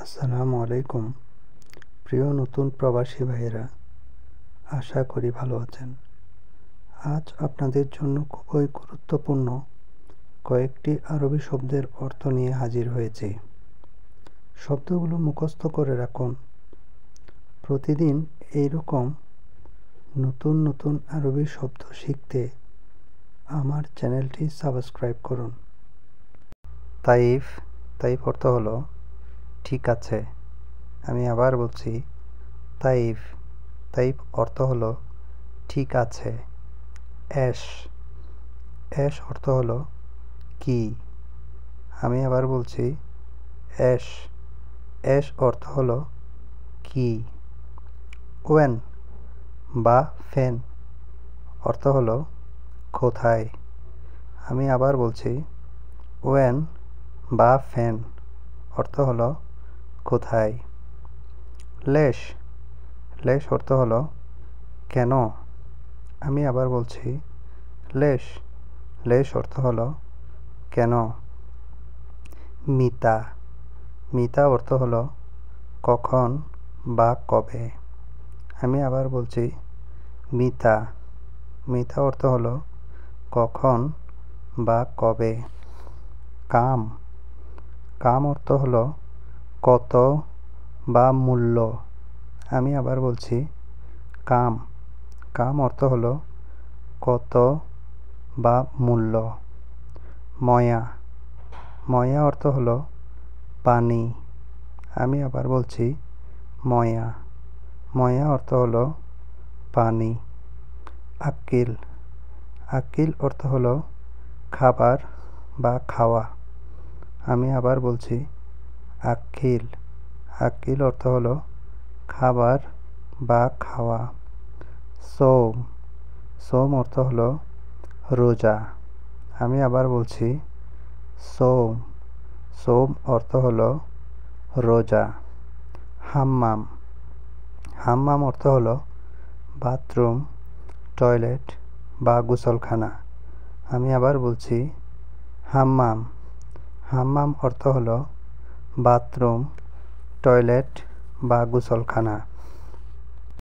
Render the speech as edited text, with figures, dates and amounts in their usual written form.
আসসালামু আলাইকুম। প্রিয় নতুন প্রবাসী ভাইয়েরা, আশা করি ভালো আছেন। আজ আপনাদের জন্য খুবই গুরুত্বপূর্ণ কয়েকটি আরবি শব্দের অর্থ নিয়ে হাজির হয়েছি। শব্দগুলো মুখস্থ করে রাখুন। প্রতিদিন এইরকম নতুন নতুন আরবি শব্দ শিখতে আমার চ্যানেলটি সাবস্ক্রাইব করুন। তাইফ অর্থ হলো ঠিক আছে। আমি আবার বলছি, তাইফ অর্থ হলো ঠিক আছে। অ্যাশ অর্থ হলো কি। আমি আবার বলছি, অ্যাশ অর্থ হলো কি। ওয়েন বা ফেন অর্থ হলো কোথায়। আমি আবার বলছি, ওয়েন বা ফেন অর্থ হলো কোথায়। লেশ অর্থ হলো কেন। আমি আবার বলছি, লেশ অর্থ হলো কেন। মিতা অর্থ হলো কখন বা কবে। আমি আবার বলছি, মিতা অর্থ হলো কখন বা কবে। কাম অর্থ হলো কত বা মূল্য। আমি আবার বলছি, কাম অর্থ হলো কত বা মূল্য। ময়া অর্থ হলো পানি। আমি আবার বলছি, ময়া অর্থ হলো পানি। আকিল অর্থ হলো খাবার বা খাওয়া। আমি আবার বলছি, আকিল অর্থ হলো খাবার বা খাওয়া। সোম অর্থ হলো রোজা। আমি আবার বলছি, সোম অর্থ হলো রোজা। হাম্মাম অর্থ হলো বাথরুম, টয়লেট বা গোসলখানা। আমি আবার বলছি, হাম্মাম অর্থ হলো বাথরুম, টয়লেট বা গোসলখানা।